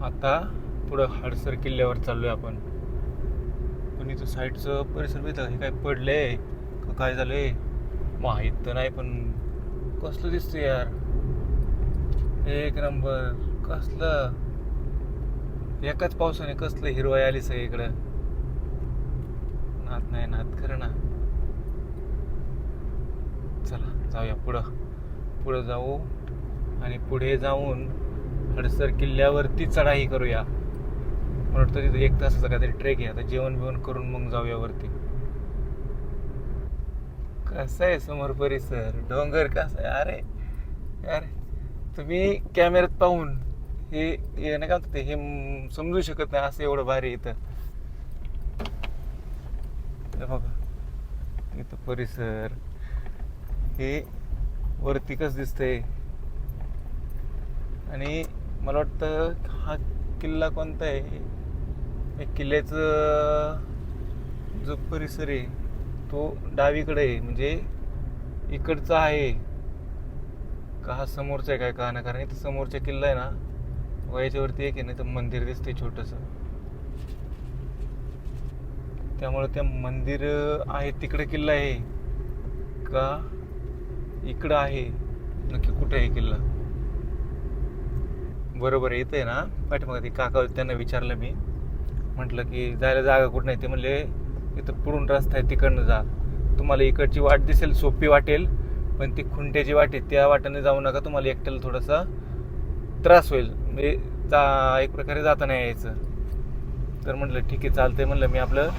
आता पुढं हडसर किल्ल्यावर चाललोय आपण. पण इथं साईडचं परिसर बघितलं हे काय पडलंय का काय झालंय माहित तर नाही, पण कसलं दिसतंय यार. एक नंबर. कसलं एकाच पावसाने कसलं हिरवाई आली सगळीकडं. नाद नाही नाद खरं ना. चला जाऊया पुढं. पुढं जाऊ आणि पुढे जाऊन हडसर किल्ल्यावरती चढाई करूया. मला वाटतं तिथं 1 तासाचा काहीतरी ट्रेक आहे. आता जेवण बिवण करून मग जाऊया वरती. कसं आहे समोर परिसर, डोंगर कसा आहे. अरे यार, तुम्ही कॅमेऱ्यात पाहून हे नाही का म्हणतात हे समजू शकत नाही असं एवढं भारी इथं. हे बघा इथं परिसर, हे वरती कसं दिसतंय. आणि मला वाटतं हा किल्ला कोणता आहे, या किल्ल्याचं जो परिसर आहे तो डावीकडे आहे. म्हणजे इकडचा आहे का हा समोरचा आहे काय का ना, कारण इथं समोरचा किल्ला आहे ना, याच्यावरती एक आहे ना तर मंदिर दिसते छोटंसं. त्यामुळे त्या मंदिर आहे तिकडे किल्ला आहे का इकडं आहे, नक्की कुठे आहे किल्ला. बरोबर आहे इथं आहे ना. पाठीमागे ते काका होते त्यांना विचारलं मी, म्हटलं की जायला जागा कुठं नाही. ते म्हणले इथं पुढून रस्ता आहे तिकडनं जा, तुम्हाला इकडची वाट दिसेल सोपी वाटेल, पण ती खुंट्याची वाट आहे त्या वाटेने जाऊ नका, तुम्हाला एकट्याला थोडासा त्रास होईल. म्हणजे एक प्रकारे जाता नाही यायचं. तर म्हटलं ठीक आहे चालतंय. म्हणलं मी आपलं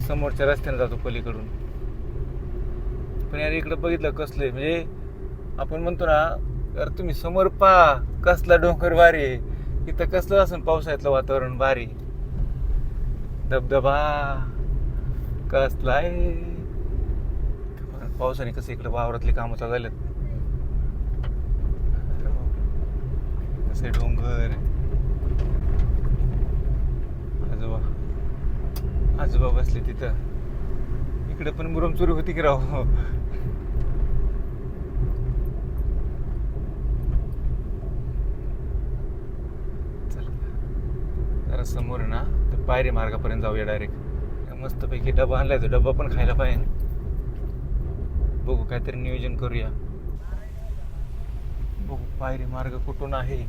समोरच्या रस्त्याने जातो पलीकडून. पण यार इकडं बघितलं कसलं म्हणजे आपण म्हणतो ना, तर तुम्ही समोर पहा कसला डोंगर भारी आहे. इथं कसलं असं पावसाळ्यातलं वातावरण भारी, धबधबा कसला आहे. पावसाने कसं इकडे वावरातली कामं चालू झालेत. कसे डोंगर, आजोबा आजोबा बसले तिथं. इकडे पण मुरुम चोरी होती की राव. जरा समोर आहे ना तर पायरी मार्गापर्यंत जाऊया डायरेक्ट. मस्तपैकी डबा आणलाय, तो डबा पण खायला पाहिजे. बघू काहीतरी नियोजन करूया. बघू पायरी मार्ग कुठून आहे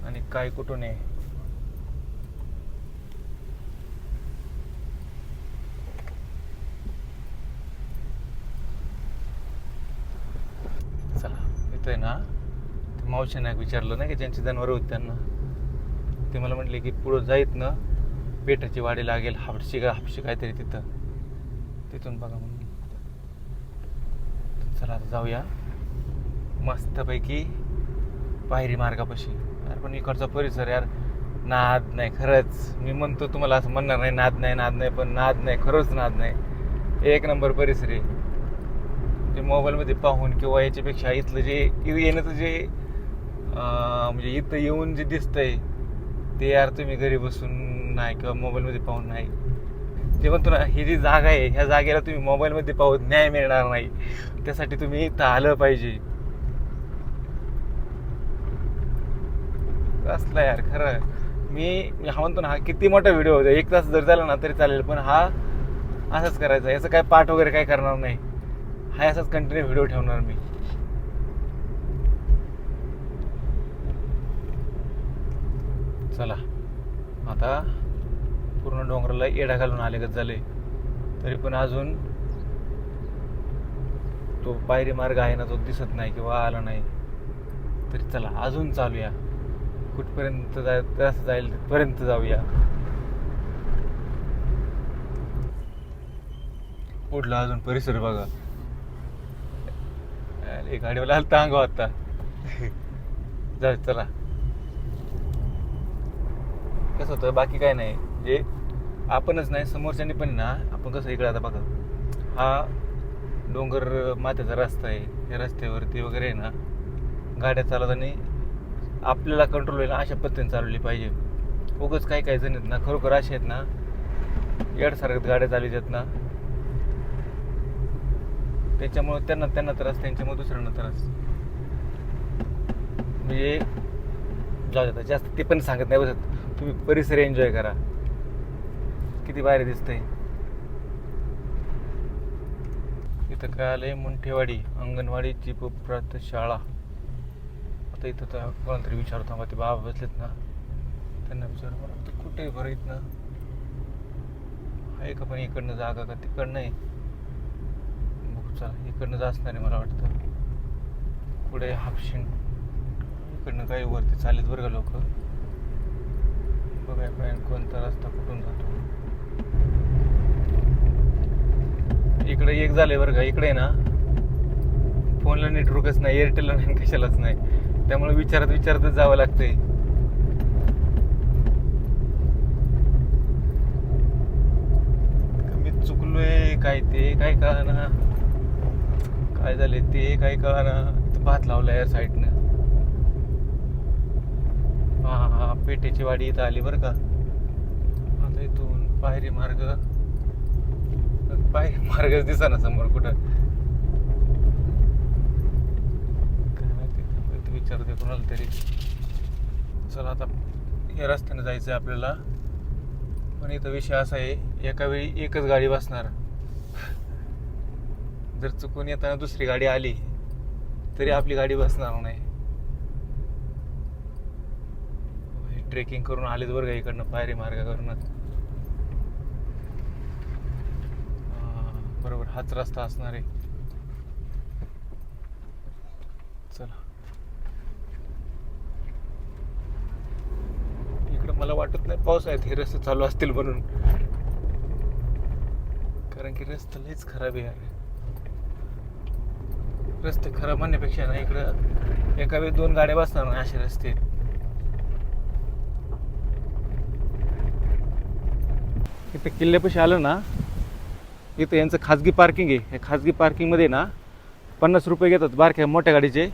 आणि काय कुठून आहे. चला इथं आहे ना, ते मावशीने विचारलं ना की ज्यांची जनावर होती त्यांना, ते मला म्हटले की पुढं जाईत ना पेठाची वाडी लागेल, हापशी काहीतरी तिथून बघा म्हणून. चला आता जाऊया मस्तपैकी पायरी मार्गापाशी. यार पण इकडचा परिसर यार नाद नाही खरंच. मी म्हणतो तुम्हाला असं म्हणणार नाही नाद नाही, पण नाद नाही खरंच, नाद नाही. एक नंबर परिसर आहे. जे मोबाईलमध्ये पाहून किंवा याच्यापेक्षा इथलं जे येण्याचं जे म्हणजे इथं येऊन जे दिसतंय ते यार तुम्ही घरी बसून नाही किंवा मोबाईलमध्ये पाहून नाही. ते म्हणतो ना, ही जी जागा आहे ह्या जागेला तुम्ही मोबाईलमध्ये पाहून न्याय मिळणार नाही. त्यासाठी तुम्ही इथं आलं पाहिजे. कसला यार खरं. मी हा म्हणतो ना, हा किती मोठा व्हिडिओ होता, 1 तास जर झाला ना तरी चालेल, पण हा असंच करायचा. याचं काय पाठ वगैरे काय करणार नाही, हा असाच कंटिन्यू व्हिडिओ ठेवणार मी. चला आता पूर्ण डोंगराला येडा घालून आलेगत झाले, तरी पण अजून तो पायरी मार्ग आहे ना तो दिसत नाही किंवा आला नाही. तरी चला अजून चालूया. कुठपर्यंत कसं जाईल तिथपर्यंत जाऊया. पुढला अजून परिसर बघा. गाडीवाला आलता अंगाव आता. जा चला. कसं होतं बाकी काय नाही, जे आपणच नाही समोरच्यानी पण ना. आपण कसं इकडे आता बघा, हा डोंगर माथ्याचा रस्ता आहे. या रस्त्यावरती वगैरे आहे ना गाड्या चालवताना आपल्याला कंट्रोल होईल अशा पद्धतीने चालवली पाहिजे. उगाच काही जण आहेत ना खरोखर असे आहेत ना, येडसारख्यात गाड्या चालवतात ना, त्याच्यामुळे त्यांना त्रास, त्यांच्यामुळे दुसऱ्यांना त्रास. म्हणजे जाऊ देता जास्त ते पण सांगत नाही बसत. तुम्ही परिसर एन्जॉय करा. किती भारी दिसतंय. इथं काय आलंय, मुंठेवाडी अंगणवाडीची प्राथमिक शाळा. आता इथं तर कोणाला तरी विचारतो मग ते बाबा बसलेत ना, त्यांना विचार मला कुठे बरं इथनं आहे का पण इकडनं जागा का तिकडनं आहे. बघू चला, इकडनं जा असणार आहे मला वाटतं. पुढे हापशिंग इकडनं काही वरती चालेल बरं का लोक. बघाय पाहिजे कोणता रस्ता कुठून जातो. इकडे एक झालंय बरं का, इकडे ना फोनला नेटवर्कच नाही, एअरटेलला नाही, कशालाच नाही. त्यामुळे विचारतच जावं लागतंय. मी चुकलोय काय ते काय कळना, काय झाले ते काय कळना. इथं भात लावलाय या साईडनं. हा पेठेची वाडी इथं आली बरं का. आता इथून पायरी मार्गच दिसा समोर कुठं. काय माहिती विचारते कोणाला तरी. चला आता या रस्त्याने जायचं आहे आपल्याला. पण इथं विषय असा आहे, एका वेळी एकच गाडी बसणार. जर चुकून येताना दुसरी गाडी आली तरी आपली गाडी बसणार नाही. ट्रेकिंग करून आलेच बरं का इकडनं पायरी मार्गावरनं. बरोबर हाच रस्ता असणार आहे. चला इकडं मला वाटत नाही पाऊस आहेत हे रस्ते चालू असतील म्हणून, कारण की रस्ता लयच खराब आहे. रस्ते खराब म्हणण्यापेक्षा ना इकडं एका वेळी 2 गाड्या बसणार ना असे रस्ते. इथं किल्ल्यापाशी आलं ना, इथं यांचं खाजगी पार्किंग आहे. या खाजगी पार्किंगमध्ये ना 50 रुपये घेतात मोठ्या गाडीचे.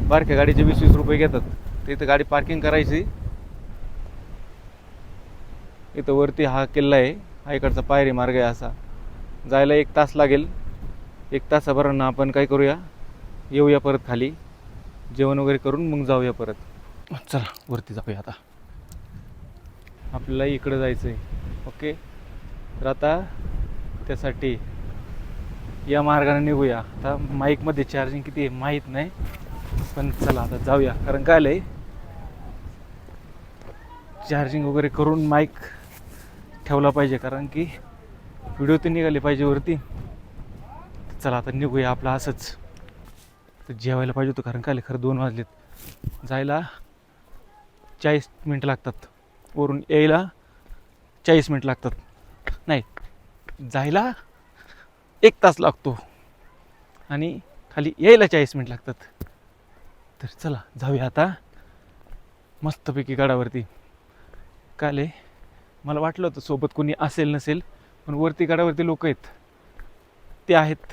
बारक्या गाडीचे 20-20 रुपये घेतात. तर इथं गाडी पार्किंग करायची. इथं वरती हा किल्ला आहे, हा इकडचा पायरी मार्ग आहे. असा जायला 1 तास लागेल. 1 तासाभरानं आपण काय करूया, येऊया परत खाली, जेवण वगैरे करून मग जाऊया परत. चला वरती जाऊया आता. आपल्याला इकडं जायचं आहे. ओके, तर आता त्यासाठी या मार्गाने निघूया. आता माईकमध्ये चार्जिंग किती आहे माहीत नाही, पण चला आता जाऊया. कारण काय आहे, चार्जिंग वगैरे करून माईक ठेवला पाहिजे, कारण की व्हिडिओ ते निघाले पाहिजे वरती. चला आता निघूया आपलं असंच. तर जेवायला पाहिजे होतं, कारण काय खरं 2 वाजलेत. जायला 40 मिनटं लागतात, वरून यायला 40 मिनटं लागतात. नाही, जायला 1 तास लागतो आणि खाली यायला 40 मिनटं लागतात. तर चला जाऊया आता मस्तपैकी गडावरती. काले मला वाटलं होतं सोबत कोणी असेल नसेल, पण वरती गडावरती लोक आहेत, ते आहेत.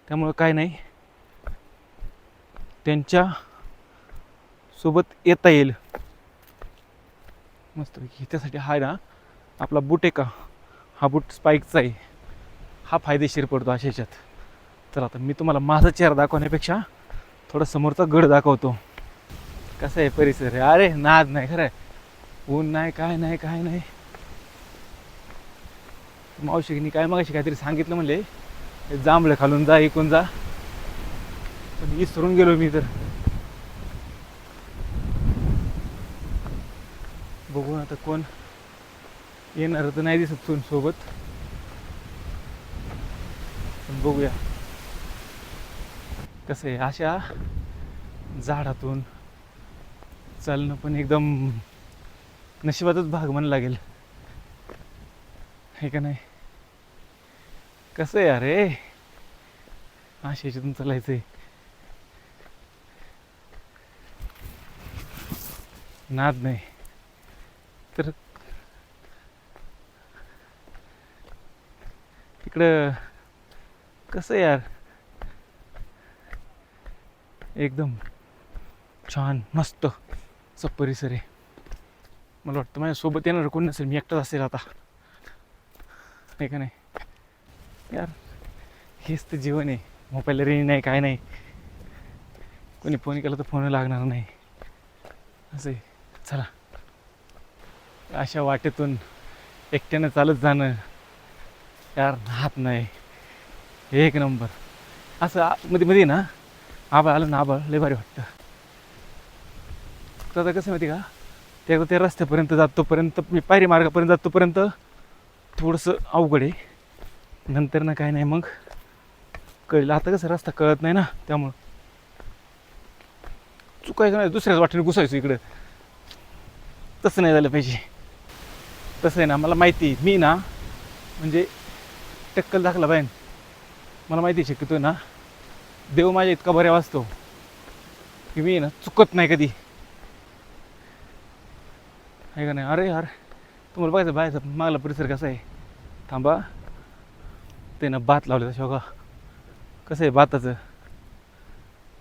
त्यामुळं काय नाही, त्यांच्या सोबत येता येईल मस्तपैकी. त्यासाठी हा ना आपला बूट आहे का, हा बूट स्पाईकचा आहे. हा फायदेशीर पडतो अशा ह्याच्यात. तर आता मी तुम्हाला माझा चेहरा दाखवण्यापेक्षा थोडा समोरचा गड दाखवतो. कसा आहे परिसर. अरे नाद नाही खरं, ऊन नाही काय नाही. मावशीनी काय मगाशी काहीतरी सांगितलं, म्हणले जांभळं खालून जा, इकून जा, पण विसरून गेलो मी. तर बघू आता कोण येणार तर नाही दिसत सोबत, पण बघूया कसं आहे. अशा झाडातून चालणं पण एकदम नशिबातच भाग म्हणायला लागेल, हे का नाही. कसं आहे अरे, अशा याच्यातून चालायचंय. नाद नाही तर तिकडं कसं यार, एकदम छान मस्त असं परिसर आहे. मला वाटतं माझ्यासोबत येणार कोण नसेल, मी एकटाच असेल आता, नाही का नाही यार. हेच तर जीवन आहे. मोबाईलला रेंज नाही काय नाही, कोणी फोन केला तर फोन लागणार नाही. असं आहे. चला, अशा वाटेतून एकट्यानं चालत जाणं यार राहत नाही. एक नंबर. असं मध्ये मध्ये ना आबाळ आलं ना, आबाळ लय भारी वाटतं. तर आता कसं माहिती का, ते एकदा त्या रस्त्यापर्यंत जातोपर्यंत मी पायरी मार्गापर्यंत जातोपर्यंत थोडंसं अवघड आहे. नंतर ना काय नाही मग कळलं. आता कसं रस्ता कळत नाही ना, त्यामुळं चुकायचं नाही, दुसऱ्याच वाटेने घुसायचं इकडं. तसं नाही झालं पाहिजे. तसं आहे ना, मला माहिती आहे, मी ना म्हणजे टक्कल दाखला पाहिजे. मला माहिती आहे शक्यतो ना, देव माझ्या इतका बऱ्या वाचतो की मी ना चुकत नाही कधी, आहे का नाही. अरे यार, तुम्हाला बघायचं बाहेरचा मागला परिसर कसा आहे. थांबा, ते ना भात लावले तशा बघा कसं आहे भाताचं.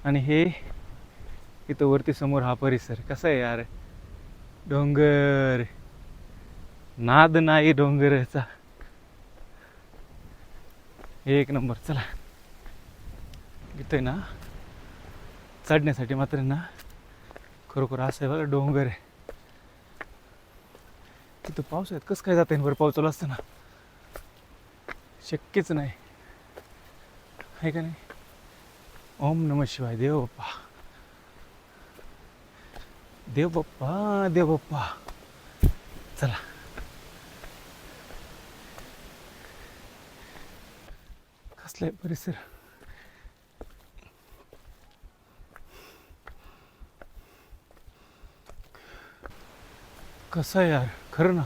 आणि हे इथं वरती समोर हा परिसर कसा आहे यार. डोंगर, नाद नाही डोंगरचा. एक नंबर. चला, इथं ना चढण्यासाठी मात्र ना खरोखर असं आहे बघा, डोंगर आहे. तिथं पाऊस आहेत, कसं काय जाता येईल बरं पाऊस चालू असताना. शक्यच नाही, आहे का नाही. ओम नमः शिवाय. देव बाप्पा, देव बाप्पा, देव बाप्पा. चला, कसला आहे परिसर. कसं आहे यार, खरं ना,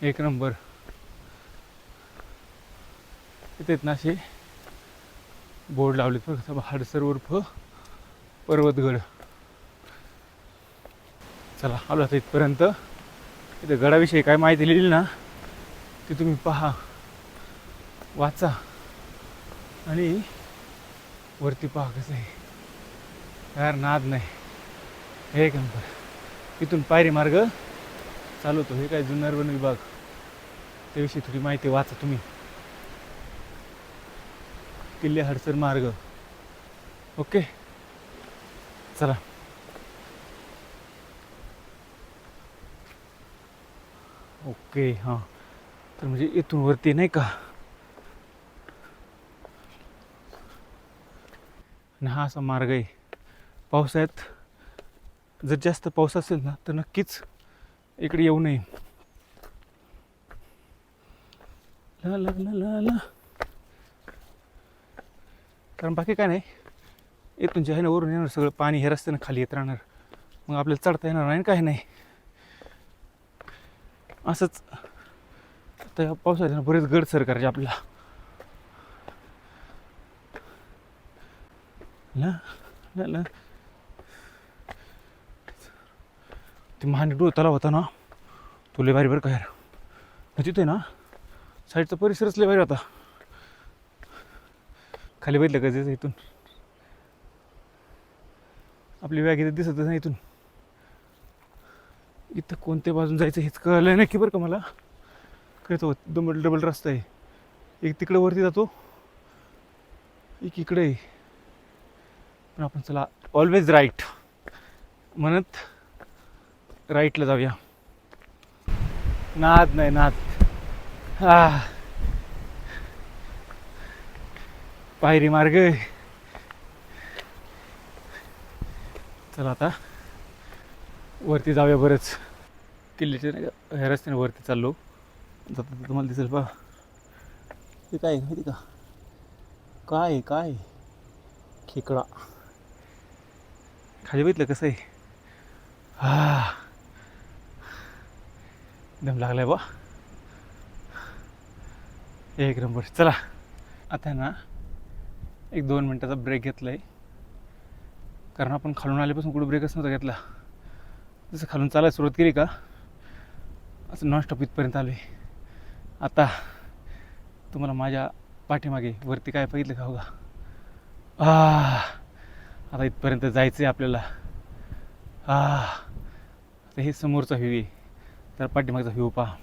एक नंबर. इथे ना असे बोर्ड लावले बघ, हडसर उर्फ पर्वतगड. चला, आलो आता इथपर्यंत. इथे गडाविषयी काय माहिती लिहिली ना ती तुम्ही पहा, वाचा आणि वरती पहा. कसं आहे यार, नाद नाही. एक नंबर. इथून पायरी मार्ग चालू होतो. हे काय जुन्नर वन विभाग, त्याविषयी थोडी माहिती वाचा तुम्ही. किल्ले हडसर मार्ग. ओके, चला. ओके, हां. तर म्हणजे इथून वरती नाही का, आणि हा असा मार्ग आहे. पावसाळ्यात जर जास्त पाऊस असेल ना तर नक्कीच इकडे येऊ नये. ला ला ला ला ला. कारण बाकी काय नाही, इथून जे आहे ना वरून येणार सगळं पाणी हे रस्त्यानं खाली येत राहणार. मग आपल्याला चढता येणार नाही, काय नाही. असंच आता या पावसाळ्यात बरेच गड सर करायचे आपल्याला. ला ला ला. ते महानिडू तलाव होता ना, तो लय भारी बरं का यार. तिथे ना साईडचा परिसरच लय भारी होता. खाली बघितलं का त्याचं, इथून आपली बॅग इथे दिसतच नाही. इथून इथं कोणत्या बाजून जायचं हेच कळलं नाही की बरं का मला. कळतो डबल रस्ता आहे. एक तिकडे वरती जातो, एक इकडे आहे. पण आपण चला ऑलवेज राईट म्हणत राईटला जाऊया. नाद नाही, नाद. पायरी मार्ग. चला आता वरती जाऊया. बरंच किल्ल्याच्या नाही का ह्या रस्त्याने वरती चाललो. जाता तुम्हाला दिसेल पहा. हे काय माहिती का, काय काय खेकडा. खाली बघितलं कसं आहे. दम लागलाय बा. एक नंबर. चला, आता ना 1-2 मिनटाचा ब्रेक घेतला आहे. कारण आपण खालून आल्यापासून कुठं ब्रेकच नव्हता घेतला. जसं खालून चालायला सुरुवात केली का असं नॉनस्टॉप इथपर्यंत आलो आहे. आता तुम्हाला माझ्या पाठीमागे वरती काय बघितलं का बघा. आता इथपर्यंत जायचं आहे आपल्याला. आता हे समोरचा व्ह्यू आहे, तर पाठीमागचा व्ह्यू पहा.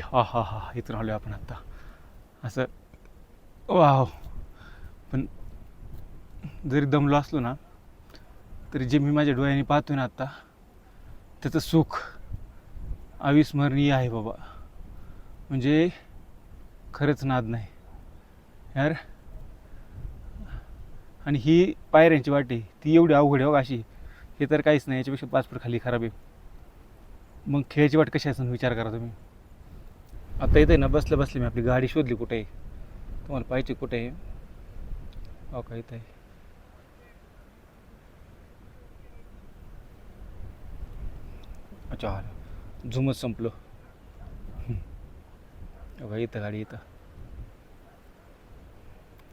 हा हा हा. इथून आलो आपण आत्ता. असं वाव. पण जरी दमलो असलो ना तरी जे मी माझ्या डोळ्यांनी पाहतोय ना आत्ता त्याचं सुख अविस्मरणीय आहे बाबा. म्हणजे खरंच नाद नाही यार. आणि ही पायऱ्यांची वाट आहे ती एवढी अवघड आहे बघा अशी. हे तर काहीच नाही, याच्यापेक्षा 5 फूट खाली खराब आहे. मग खेळायची वाट कशी असेल विचार करा तुम्ही. आता इथे ना बसल्या बसल्या मी आपली गाडी शोधली कुठे आहे. तुम्हाला पाहिजे कुठे आहे. हो का इथं आहे. अच्छा झुमच संपलं. बघा इथं गाडी इथं.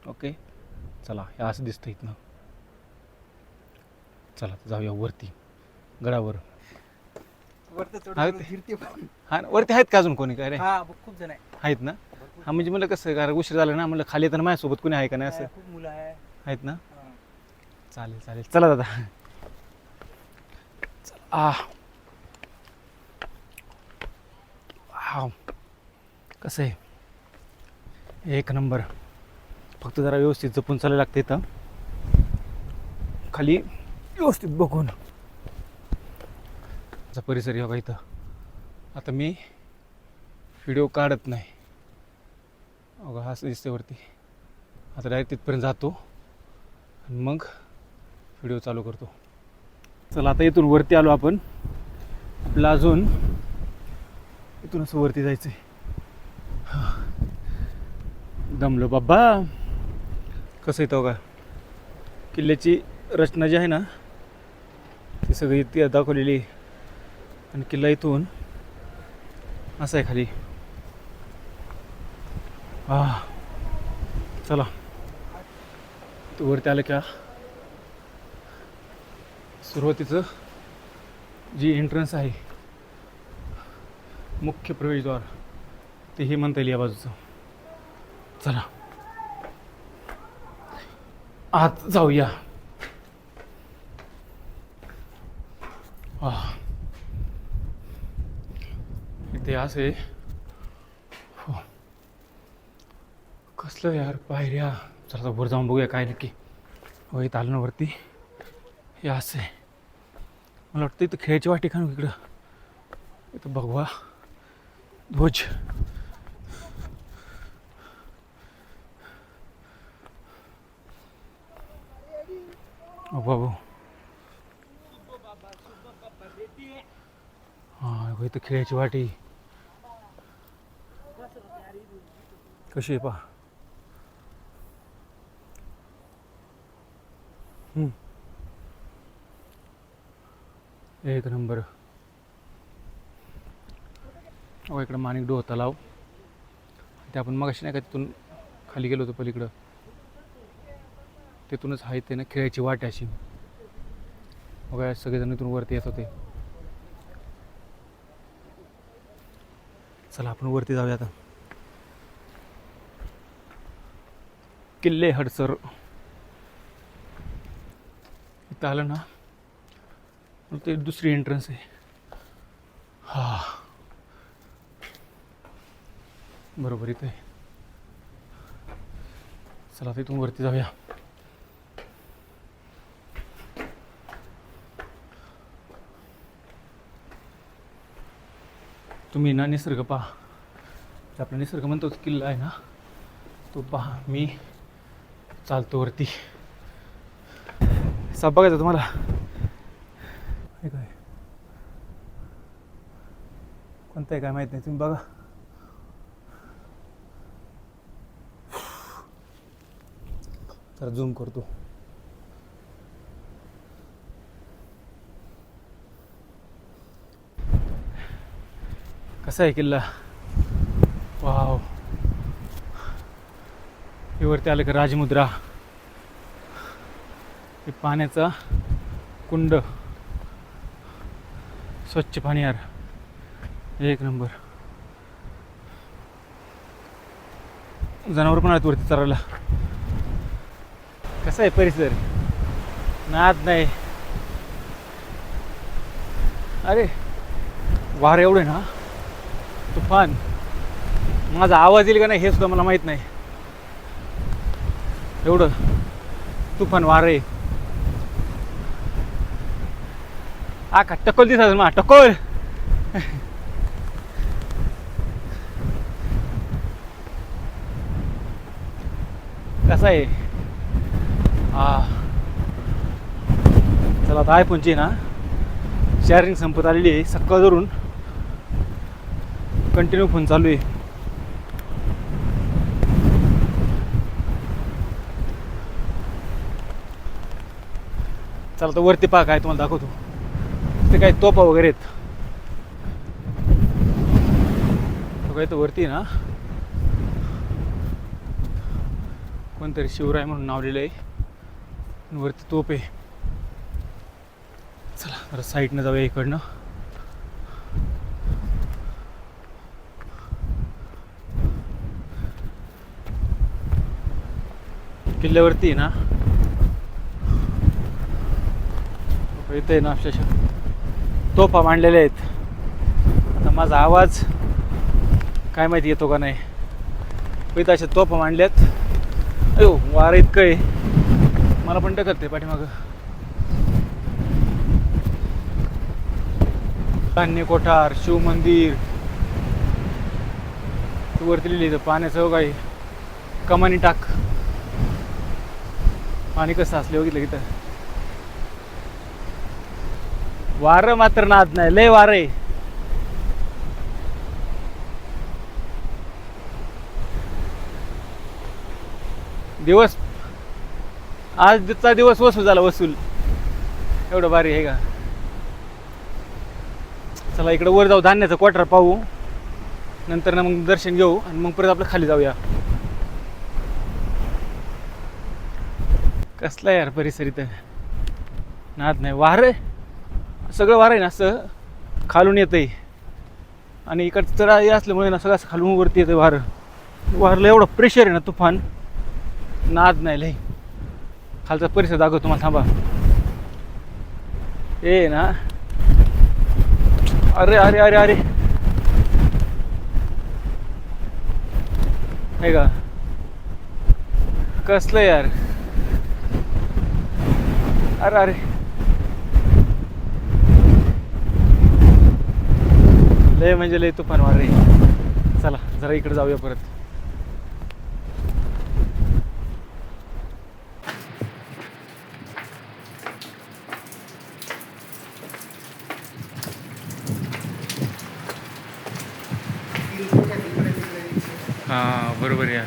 ओके चला हे असं दिसतं इथनं. चला जाऊया वरती गडावर. हा वरती आहेत का अजून कोणी काय रे. खूप जण आहेत ना. हा म्हणजे मला कसं कारण उशीर झाला ना म्हणलं खाली येताना माझ्यासोबत कोणी आहे का नाही असं. खूप मुलं आहेत ना. चालेल चालेल चला दादा. हा कसं आहे एक नंबर. फक्त जरा व्यवस्थित जपून चालायला लागतं इथं खाली व्यवस्थित बघून. परिसर बघा इथं. आता मी व्हिडिओ काढत नाही बघा असं दिसते वरती. आता डायरेक्ट तिथपर्यंत जातो आणि मग व्हिडिओ चालू करतो. चला आता इथून वरती आलो आपण. आपलं अजून इथून असं वरती जायचं आहे. दमलो बाबा. कसं येतं बघा किल्ल्याची रचना जी आहे ना ती सगळी इथे दाखवलेली. आणि किल्ला इथून असा आहे खाली. चला तो वरती आलं का सुरुवातीचं जी एंट्रन्स आहे मुख्य प्रवेशद्वार ते हे म्हणता येईल या बाजूचं. चला आत जाऊया. इथे असे हो कसलं यार पायऱ्या. चला वर जाऊन बघूया काय नक्की. हो इथं आलं ना वरती. हे असं आहे. मला वाटतं इथं खेळायची वाटी का इकडं. इथं भगवा ध्वज. बाबू हां इथं खेळायची वाटी कशी आहे पहा. एक नंबर. इकडं माणिक डोह तलाव. ते आपण मगाशी नाही का तिथून खाली गेलो होतो पलीकडं तिथूनच आहे ते ना खेळायची वाट अशी. बघा सगळेजण इथून वरती येत होते. चला आपण वरती जाऊया आता. किल्ले हडसर इथं आलं ना ते दुसरी एंट्रन्स आहे. बरोबर इथे. चला तिथून वरती जाऊया. तुम्ही ना निसर्ग पहा. आपला निसर्ग म्हणतो किल्ला आहे ना तो पहा. मी चालतो वरती. साप बघायचा तुम्हाला. हे काय कोणतं आहे काय माहीत नाही. तुम्ही बघा. तर झूम करतो. कसा आहे किल्ला. वाव. हे वरती आलं का राजमुद्रा. हे पाण्याचा कुंड. स्वच्छ पाणी यार. एक नंबर. जनावर पण आहेत वरती चरायला. कसा आहे परिसर. नाद नाही. अरे वार एवढे ना तुफान. माझा आवाज येईल का नाही हे सुद्धा मला माहीत नाही. एवढं तुफान वार आहे. आका टकोल दिसत मा टकोल. कसा आहे चला आता iPhoneची ना शेअरिंग संपत आलेली आहे. सकाळ धरून कंटिन्यू फोन चालू आहे. चला तर वरती पहा काय तुम्हाला दाखवतो. ते काही तोफा वगैरे आहेत. काय तर वरती ना कोणतरी शिवराय म्हणून नाव लिहिलं आहे. वरती तोप आहे. चला जरा साईडनं जाऊया इकडनं. किल्ल्यावरती ना इथे ना अक्षरशः तोफा मांडलेल्या आहेत. आता माझा आवाज काय माहिती येतो का नाही. इथं अशा तोफा मांडल्यात. अयो वारं इतकं आहे मला पण टकलते पाठीमागं. धान्य कोठार शिव मंदिर वरती लिहिलं पाण्याचं काय कमानी टाक. पाणी कसं असले बघितलं तिथं. वारं मात्र नाद नाही लय वारं आहे. दिवस आजचा दिवस वसूल झाला वसूल. एवढं भारी आहे का. चला इकडे वर जाऊ धान्याचं क्वार्टर पाहू. नंतर ना मग दर्शन घेऊ आणि मग परत आपलं खाली जाऊया. कसला यार परिसर इथं नाद नाही. वारं सगळं वारं आहे ना असं खालून येतं आहे. आणि इकडचं चढा हे असल्यामुळे ना सगळं असं खालून वरती येतं वारं. वारलं एवढं प्रेशर आहे ना तुफान नाद नाही लय. खालचा परिसर दाखवतो तुम्हाला थांबा. ए ना अरे अरे अरे अरे हे का कसलं यार. अरे अरे लय म्हणजे लय तुफान वार रे. चला जरा इकडे जाऊया परत. हां बरोबर या.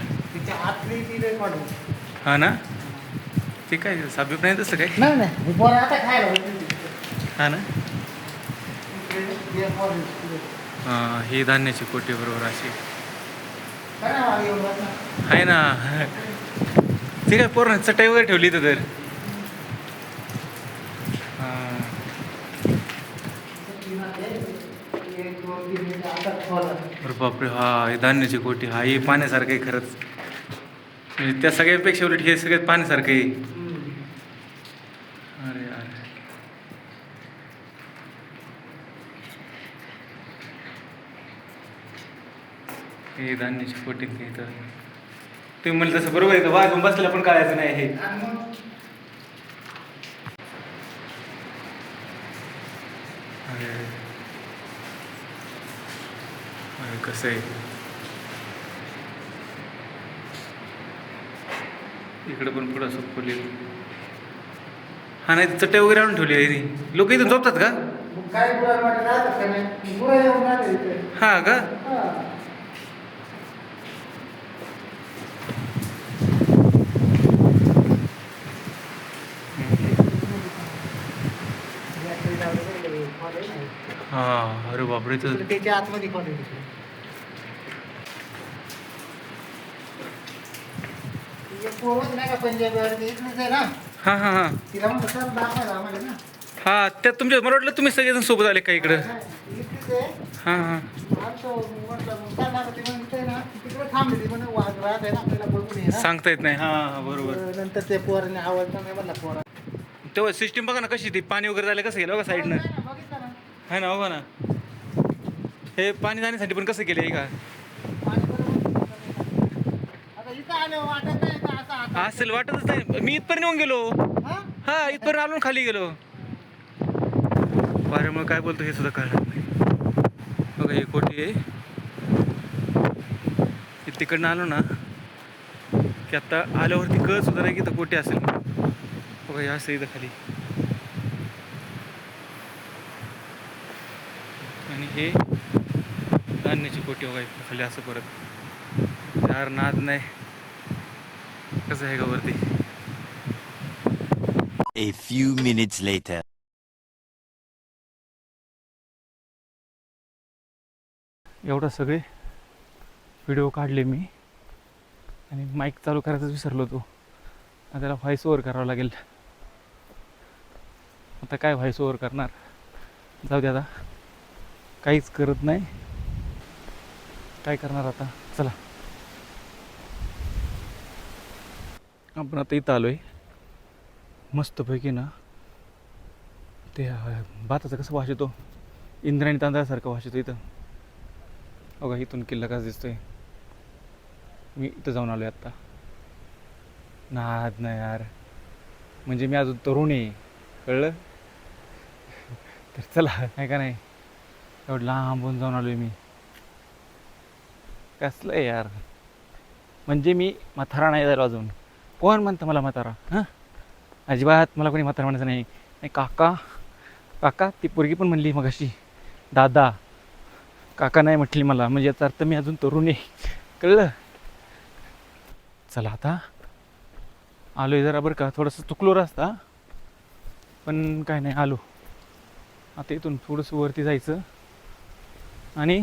हा ना ते काय साबीप नाही तसं काय. हा ना हां ही धान्याची कोटी बरोबर अशी आहे ना. ती काय पोरण चटई वगैरे ठेवली तर हां. अरे बापरे हा ही धान्याची कोटी. हा ही पाण्यासारखं आहे खरंच. म्हणजे त्या सगळ्यांपेक्षा उलट हे सगळ्यात पाण्यासारखं आहे. अरे अरे हे धान्याची कोटी तर तुम्ही म्हणलं तसं बरोबर आहे. वाजून बसला पण कळायचं नाही हे. अरे अरे कसं आहे इकडे पण पुढं असं खोली. हा नाही चटई वगैरे आणून ठेवली आहे. लोक इथून झोपतात का. हा का हा. अरे बापरे त्याच्या आतमध्ये हां हां हां हां त्यात तुमच्या मला वाटलं तुम्ही सगळेजण सोबत आले का इकडं. हां हां सांगता येत नाही. हां बरोबर. नंतर ते पोराने आवाज म्हणला पोरा तेव्हा सिस्टीम बघा ना कशी ती पाणी वगैरे झालं कसं गेलं बघा साईडनं आहे ना. बघा ना हे पाणी जाण्यासाठी पण कसं केलं आहे का. असेल वाटतच नाही. मी इथपर्यंत येऊन गेलो. हा इथपर्यंत आलो खाली गेलो. वाऱ्यामुळे काय बोलतो हे सुद्धा कळणार नाही. बघा ही कोटी आहे. की तिकडनं आलो ना की आता आल्यावरती कळ सुद्धा नाही की तर कोटी असेल. बघा हे असं इथं खाली. आणि हे धान्याची कोटी बघा इथं खाली असं परत. यार नाद नाही कसं आहे का वरती. A few minutes later. एवढा सगळे व्हिडिओ काढले मी आणि माईक चालू करायचाच विसरलो होतो. आता त्याला व्हॉइस ओव्हर करावं लागेल. आता काय व्हॉइस ओव्हर करणार, जाऊ दे आता, काहीच करत नाही. काय करणार आता. चला आपण आता इथं आलो आहे. मस्तपैकी ना ते भाताचा कसं वास येतो, इंद्रायणी तांदळासारखा वास येतो इथं. बघा इथून किल्ला कसा दिसतोय. मी इथं जाऊन आलो आहे आत्ता. नाद नाही यार, म्हणजे मी अजून तरुण आहे कळलं. तर चला नाही का नाही, एवढं लांबून जाऊन आलो आहे मी. कसलं आहे यार, म्हणजे मी म्हातारा नाही झालो अजून. कोण म्हणतं मला म्हातारा? हां अजिबात मला कोणी म्हातारा म्हणायचं नाही. नाही काका काका ती पोरगी पण म्हणली मगाशी दादा, काका नाही म्हटली मला, म्हणजे याचा अर्थ मी अजून तरुण आहे कळलं. चला आता आलो आहे जरा बरं का, थोडंसं चुकलो रस्ता पण काय नाही आलो. आता इथून थोडंसं वरती जायचं आणि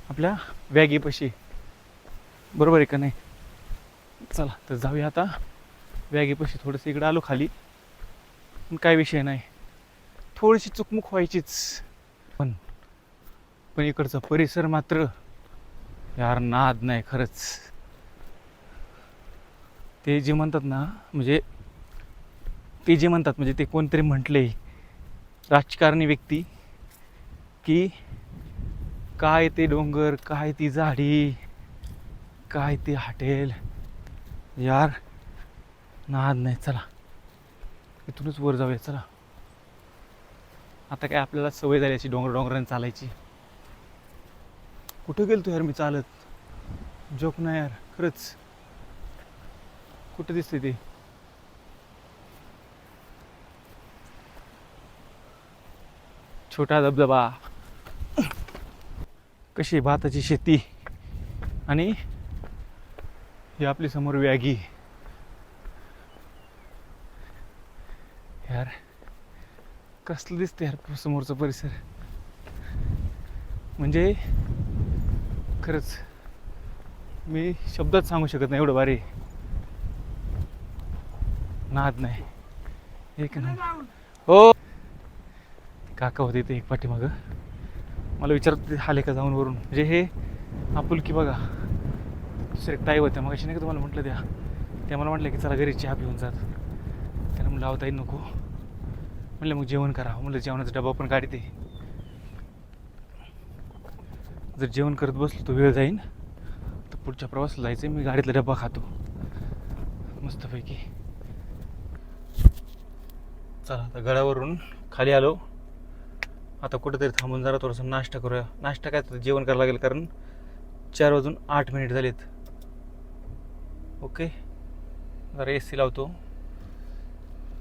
आपल्या वॅगीपाशी, बरोबर आहे का नाही. चला तर जाऊया आता वॅगीपाशी. थोडंसं इकडं आलो खाली पण काय विषय नाही, थोडीशी चुकमुक व्हायचीच. पण इकडचा परिसर मात्र यार नाद नाही खरंच. ते जे म्हणतात ना, म्हणजे ते कोणतरी म्हटले राजकारणी व्यक्ती की काय ते डोंगर, काय ती झाडी, काय ते हॉटेल, यार नाद नाही. चला इथूनच वर जाऊया. चला आता काय आपल्याला सवय झाली अशी डोंगराने चालायची. कुठं गेलतो यार मी चालत, जोक नाही यार खरंच. कुठं दिसते ते, छोटा धबधबा, कशी भाताची शेती आणि ही आपली समोर वॅगी. यार कसलं दिसतं यार समोरचा परिसर, म्हणजे खरंच मी शब्दात सांगू शकत नाही एवढं भारी. नाद नाही एक नाही. हो काका होते ते एक पाठीमागं, मला विचारत होते हाले का जाऊन वरून. म्हणजे हे आपुलकी बघा. दुसरे ताई होत्या मग अशी नाही का तुम्हाला म्हटलं, त्या मला म्हटलं की चला घरी चहा पिऊन जात. त्याला म्हणलं लावता येईल नको, म्हणलं मग जेवण करा. म्हणलं जेवणाचा डबा पण गाडीत आहे, जर जेवण करत बसलो तर वेळ जाईन, तर पुढच्या प्रवासाला जायचं मी गाडीतला डबा खातो मस्तपैकी. चला आता गडावरून खाली आलो. आता कुठेतरी थांबून जरा थोडंसं नाश्ता करूया. नाश्ता काय तर जेवण करायला लागेल, कारण 4:08 झालेत. ओके जरा AC लावतो.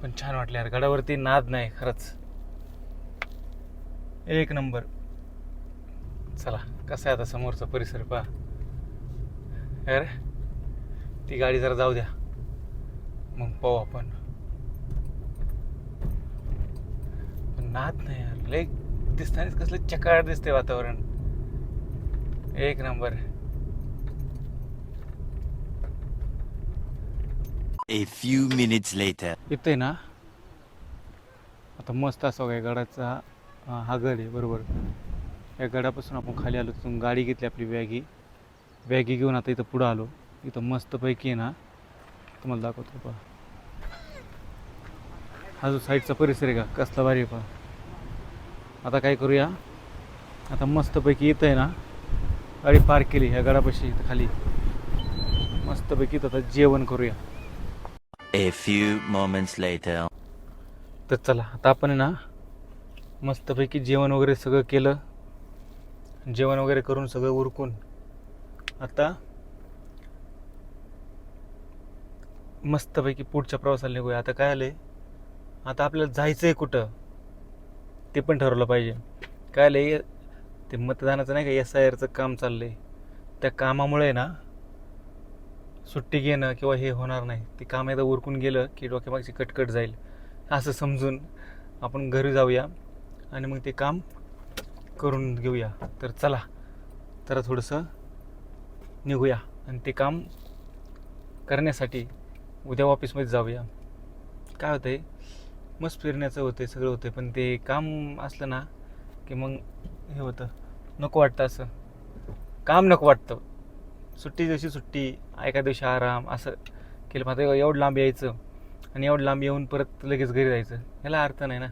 पण छान वाटलं यार, गडावरती नाद नाही खरंच, एक नंबर. चला कसं आहे आता समोरचा परिसर पहा यार. ती गाडी जरा जाऊ द्या मग पाहू आपण. पण नाद नाही यार, लय दिसतानीच कसलं चकाळ दिसते वातावरण, एक number. A few minutes later. इथे ना आता मस्त असं काय गडाचा हा गड आहे बरोबर. या गडापासून आपण खाली आलो, तिथून गाडी घेतली आपली वॅगी घेऊन आता इथं पुढं आलो. इथं मस्तपैकी आहे ना, तुम्हाला दाखवतो पहा. हा जो साईडचा परिसर आहे का कसला भारी आहे पहा. आता काय करूया, आता मस्तपैकी इथं आहे ना गाडी पार्क केली ह्या गडापाशी इथं खाली. मस्तपैकी इथं आता जेवण करूया. A few moments later. तर चला आता आपण आहे ना मस्तपैकी जेवण वगैरे सगळं केलं. जेवण वगैरे करून सगळं उरकून आता मस्तपैकी पुढच्या प्रवासाला निघूया. आता काय आलंय, आता आपल्याला जायचं आहे कुठं ते पण ठरवलं पाहिजे. काय आलंय, ते मतदानाचं नाही का SIRचं काम चाललंय, त्या कामामुळे ना सुट्टी घेणं किंवा हे होणार नाही. ते काम एकदा उरकून गेलं की डोक्यामागची कटकट जाईल असं समजून आपण घरी जाऊया आणि मग ते काम करून घेऊया. तर चला तर थोडंसं निघूया आणि ते काम करण्यासाठी उद्या ऑफिसमध्ये जाऊया. काय होतं आहे, मस्त फिरण्याचं होतं आहे, सगळं होतं आहे, पण ते काम असलं ना की मग हे होतं, नको वाटतं. असं काम नको वाटतं. सुट्टी दिवशी सुट्टी, एका दिवशी आराम असं केलं पाहिजे. एवढं लांब यायचं आणि एवढं लांब येऊन परत लगेच घरी जायचं, याला अर्थ नाही ना.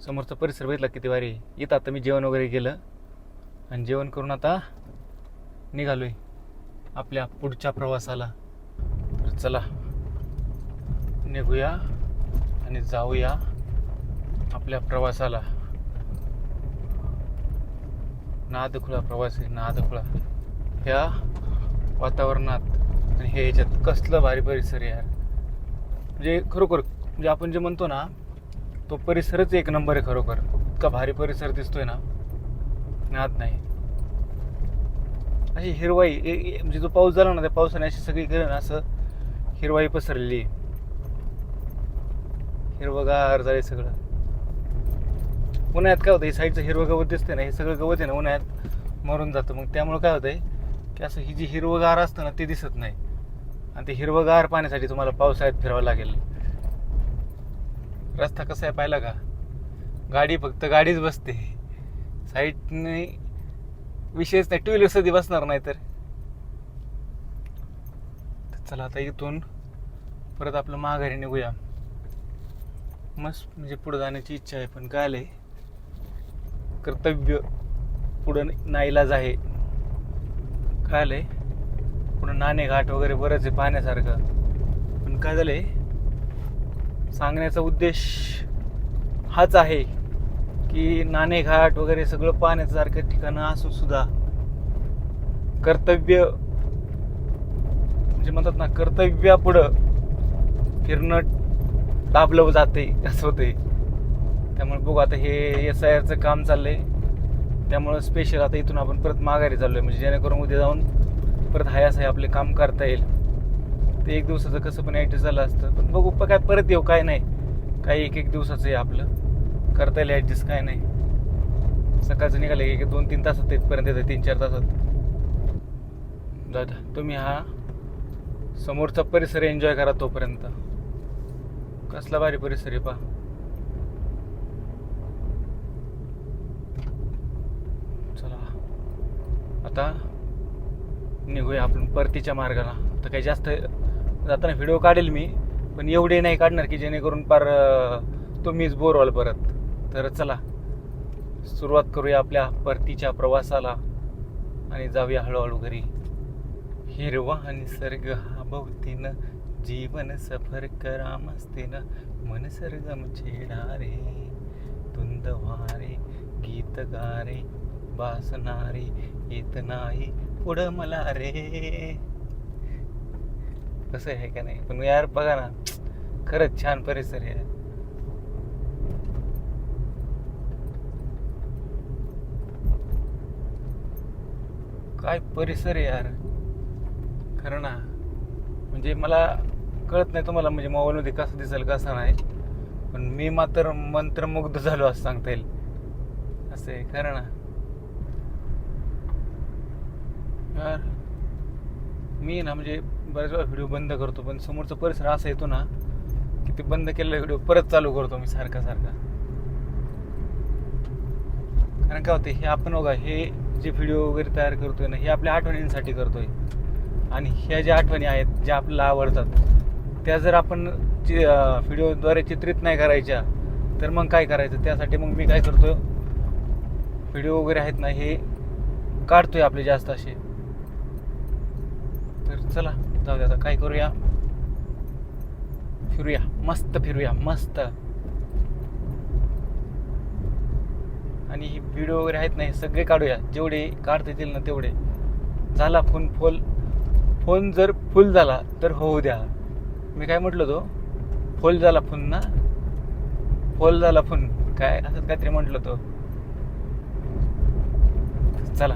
समोरचा परिसर बघितला किती भारी. इथं आता मी जेवण वगैरे केलं आणि जेवण करून आता निघालो आहे आपल्या पुढच्या प्रवासाला. तर चला निघूया आणि जाऊया आपल्या प्रवासाला. नादखुळा प्रवास आहे, नादखुळा. ह्या वातावरणात आणि हे याच्यात कसलं भारी परिसर आहे यार. म्हणजे खरोखर म्हणजे आपण जे म्हणतो ना, तो परिसरच एक नंबर आहे खरोखर. इतका भारी परिसर दिसतोय ना, नाद नाही. अशी हिरवाई म्हणजे जो पाऊस झाला ना, त्या पावसाने अशी सगळीकडे ना असं हिरवाई पसरलेली, हिरवगार झाले सगळं. उन्हाळ्यात काय होतं, हे साईडचं हिरवं गवत दिसतंय ना, हे सगळं गवत आहे ना उन्हाळ्यात मरून जातं. मग त्यामुळे काय होतंय की असं ही जी हिरवगार असतं ना ते दिसत नाही. आणि ते हिरवगार पाण्यासाठी तुम्हाला पावसाळ्यात फिरावं लागेल. रस्ता कसा आहे पाहिला का, गाडी फक्त गाडीच बसते साईडने, विषयच नाही. 2 व्हीलर कधी बसणार नाही. तर चला आता इथून परत आपलं माघारी निघूया. मस्त म्हणजे पुढं जाण्याची इच्छा आहे, पण काय आलंय, कर्तव्य पुढं नाईलाज आहे. काय आलंय, पुढं नाणेघाट वगैरे बरंच आहे पाहण्यासारखं. पण काय झालंय, सांगण्याचा उद्देश हाच आहे की नाणेघाट वगैरे सगळं पाहण्यासारखं ठिकाणं असून सुद्धा कर्तव्य म्हणजे म्हणतात ना, कर्तव्यापुढं फिरणं दाबलं जाते असं होते. त्यामुळे बघू आता हे SIRचं काम चाललंय, त्यामुळं स्पेशल आता इथून आपण परत माघारी चाललोय, म्हणजे जेणेकरून उद्या जाऊन परत हाय आपले काम करता येईल. ते 1 दिवसाचं कसं पण ॲडजस्ट झालं असतं, पण बघू काय परत येऊ, काय नाही, काही 1 दिवसाचं आहे आपलं, करता येईल ॲडजस्ट, काय नाही. सकाळचं निघाले की 2-3 तासात तिथपर्यंत येतं, 3-4 तासात. दादा तुम्ही हा समोरचा परिसर एन्जॉय करा तोपर्यंत. कसला भारी परिसर आहे पा. चला आता निघूया आपण परतीच्या मार्गाला. तर काही जास्त जाताना व्हिडिओ काढेल मी, पण एवढे नाही काढणार की जेणेकरून पार तुम्हीच बोर व्हाल परत. तर चला सुरुवात करूया आपल्या परतीच्या प्रवासाला आणि जाऊया हळूहळू घरी. हिरवा निसर्ग हा भोवतीनं, जीवन सफर करा मस्तीनं, मन सरगम छेडारे, धुंद वारे, गीत गारे, वासणारे, येत नाही पुढं मला रे. कसं आहे का नाही, पण यार बघा ना, खरंच छान परिसर आहे. काय परिसर आहे यार, खरं ना. म्हणजे मला कळत नाही तुम्हाला म्हणजे मोबाईलमध्ये कसं दिसेल कसं नाही, पण मी मात्र मंत्रमुग्ध झालो असं सांगता येईल. असं आहे खरं ना यार. मी ना म्हणजे बऱ्याच वेळा व्हिडिओ बंद करतो, पण समोरचा परिसर असा येतो ना की ते बंद केलेला व्हिडिओ परत चालू करतो मी सारखा. कारण काय होते, हे आपण बघा, हे जे व्हिडिओ वगैरे तयार करतोय ना, हे आपल्या आठवणींसाठी करतोय. आणि ह्या ज्या आठवणी आहेत ज्या आपल्याला आवडतात, त्या जर आपण व्हिडिओद्वारे चित्रित नाही करायच्या तर मग काय करायचं. त्यासाठी मग मी काय करतो, व्हिडिओ वगैरे आहेत ना हे काढतोय आपले जास्त असे. तर चला जाऊ दे, आता काय करूया, फिरूया मस्त फिरूया मस्त. आणि ही व्हिडिओ वगैरे आहेत ना हे सगळे काढूया, जेवढे काढता येतील ना तेवढे. झाला फोन जर फुल झाला तर होऊ द्या. मी काय म्हटलं तो फुल झाला फोन ना, फुल झाला फोन काय असं काहीतरी म्हटलं तो. चला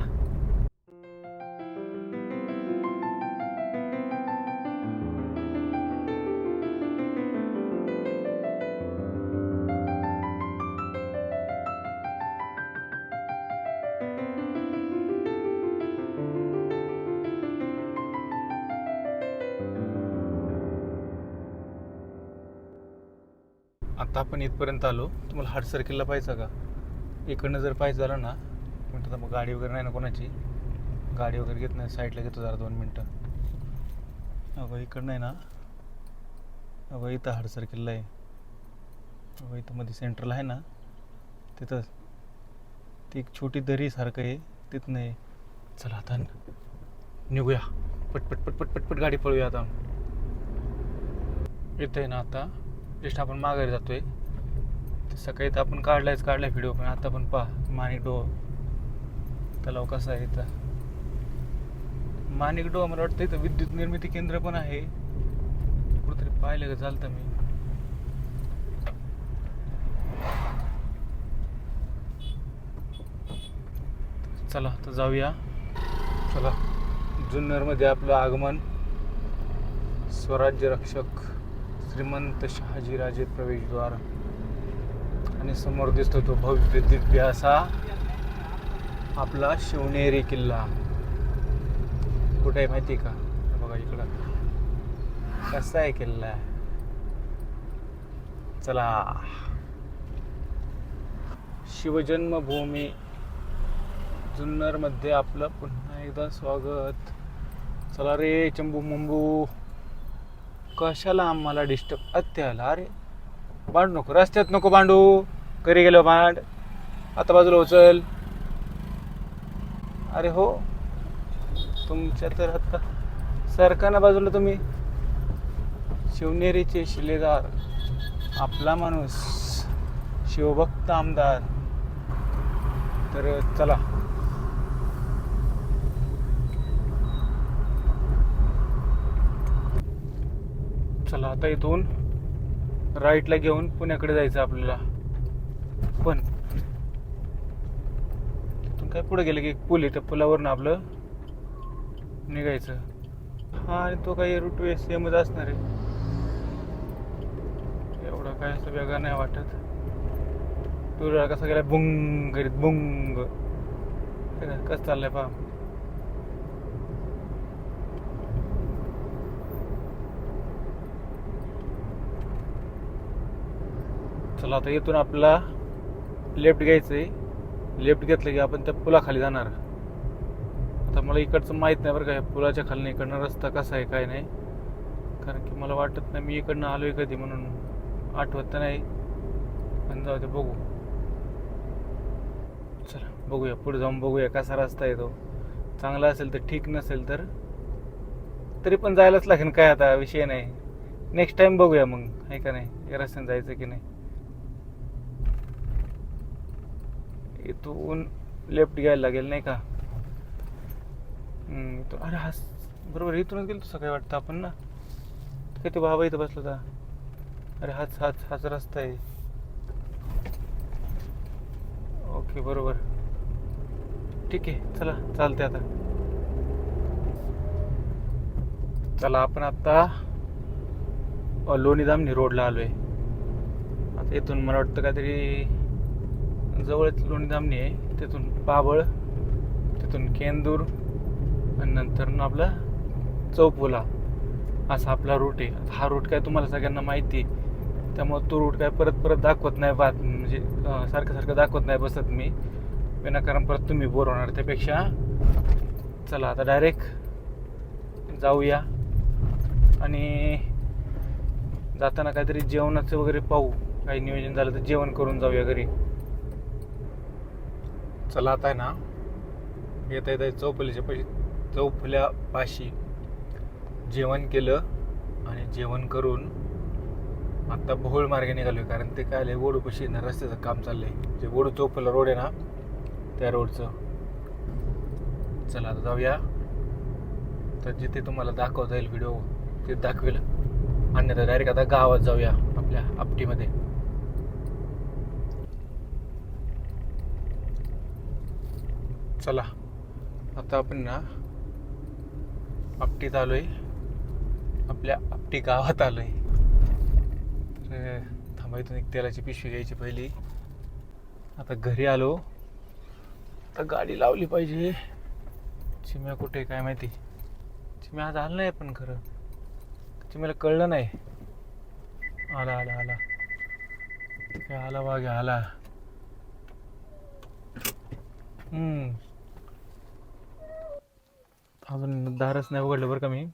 आता आपण इथपर्यंत आलो. तुम्हाला हार्ट सर्कलला पाहायचं का? इकडनं जर पाहायचं झालं ना म्हणतात मग गाडी वगैरे नाही ना कोणाची, गाडी वगैरे घेत नाही, साईडला घेतो जरा 2 मिनटं. अगं इकडं नाही ना, अगं इथं हार्ट सर्कलला आहे. अगं इथं मध्ये सेंटरला आहे ना तिथं, ती एक छोटी दरी सारखं आहे तिथं नाही. चला आता निघूया पटपट पटपट पटपट गाडी पळूया आता. इथं आहे ना आता जस्ट आपण माघारी जातोय. ते सकाळी तर आपण काढलाय व्हिडिओ, पण आता पण पहा माणिक डोह तलाव कसा आहे इथं. माणिक डोह मला वाटतं इथं विद्युत निर्मिती केंद्र पण आहे कुठेतरी, पाहिलं का चालतं मी. चला आता जाऊया. चला जुन्नरमध्ये आपलं आगमन. स्वराज्य रक्षक श्रीमंत शहाजीराजे प्रवेशद्वार, आणि समोर दिसतो तो भव्य दिव्य असा आपला शिवनेरी किल्ला. कुठे आहे माहिती का? बघा इकडं कसा आहे किल्ला. चला शिवजन्मभूमी जुन्नरमध्ये आपलं पुन्हा एकदा स्वागत. चला रे चंबू मंबू, कशाला आम्हाला डिस्टर्ब अत्याला. अरे भांडू नको, रस्त्यात नको भांडू. घरी गेलो भांड, आता बाजूला उचल. अरे हो तुमच्या तर आता सरकारना बाजूला. तुम्ही शिवनेरीचे शिलेदार, आपला माणूस शिवभक्त आमदार. तर चला चला आता इथून राईटला घेऊन पुण्याकडे जायचं आपल्याला. पण तिथून काय पुढे गेलं की एक पूल आहे, त्या पुलावरनं आपलं निघायचं. हा आणि तो काही रूट वे सेमच असणार आहे, एवढा काय असं वेगळा नाही वाटत. टूर कसा गेला बुंग करीत बुंग, कसं चाललंय पहा. चला आता इथून आपला लेफ्ट घ्यायचं आहे. लेफ्ट घेतलं की आपण त्या पुलाखाली जाणार. आता मला इकडचं माहीत नाही बरं का, पुलाच्या खाली इकडनं रस्ता कसा आहे काय नाही, कारण की मला वाटत नाही मी इकडनं आलो आहे कधी, म्हणून आठवत नाही. पण जाऊ ते बघू. चला बघूया पुढे जाऊन बघूया कसा रस्ता आहे तो. चांगला असेल तर ठीक, नसेल तर तरी पण जायलाच लागेल. काय आता विषय नाही, नेक्स्ट टाइम बघूया मग आहे का नाही, या रस्त्याने जायचं की नाही. इथून लेफ्ट घ्यायला लागेल नाही का. अरे हा बरोबर इथूनच गेलो सकाळी वाटतं आपण ना. काय ते बाबा इथं बसला होता. अरे हाच रस्ता आहे. ओके बरोबर ठीक आहे. चला चालते आता. चला आपण आता लोणी दामणी रोडला आलोय. आता इथून मला वाटतं काहीतरी जवळच लोणी दामणी आहे, तिथून पाबळ, तिथून केंदूर, आणि नंतर ना आपला चौफुला असा आपला रूट आहे. हा रूट काय तुम्हाला सगळ्यांना माहिती आहे, त्यामुळे तो रूट काय परत दाखवत नाही म्हणजे सारखं दाखवत नाही बसत मी, विनाकारण परत तुम्ही बोर होणार त्यापेक्षा. चला आता डायरेक्ट जाऊया, आणि जाताना काहीतरी जेवणाचं वगैरे पाहू. काही नियोजन झालं तर जेवण करून जाऊया घरी. चला आता आहे ना येता चौफुल्यापाशी जेवण केलं, आणि जेवण करून आता भोळ मार्गे निघालोय कारण ते काय वडूपाशी ना रस्त्याचं काम चाललंय. जे वडू चौफुला रोड आहे ना त्या रोडचं. चला आता जाऊया. तर जिथे तुम्हाला दाखवता येईल व्हिडिओ ते दाखवेल. अन्यथा डायरेक्ट आता गावात जाऊया आपल्या आपटीमध्ये. चला आता आपण ना आपटीत आलोय. आपल्या आपटी गावात आलोय. तर थांबायतून एक तेलाची पिशवी घ्यायची पहिली. आता घरी आलो. आता गाडी लावली पाहिजे. चिम्या कुठे काय माहिती. चिम्या आज आला नाही पण खरं चिम्याला कळलं नाही. आला आला आला काय आला वाघ आला. अजून दारच नाही उघडलं बरं का मी.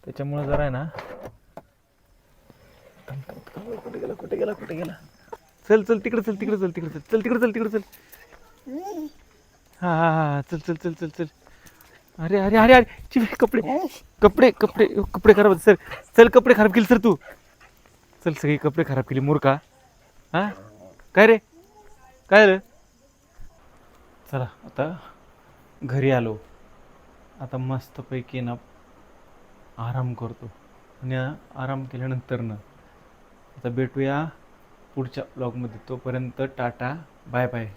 त्याच्यामुळे जरा आहे ना. कुठे गेला कुठे गेला कुठे गेला. चल चल तिकडे चल तिकडे चल तिकडे चल चल तिकडे चल तिकडे चल. हा हा हा चल चल चल चल चल. अरे अरे अरे अरे चिमणे कपडे कपडे कपडे कपडे खराब सर. चल कपडे खराब केले सर तू. चल सगळी कपडे खराब केली मूर्खा. हा काय रे काय रे. चला आता घरी आलो. आता मस्तपैकी ना आराम करतो. आणि आराम केल्यानंतर ना आता भेटूया पुढच्या ब्लॉगमध्ये. तोपर्यंत टाटा बाय बाय.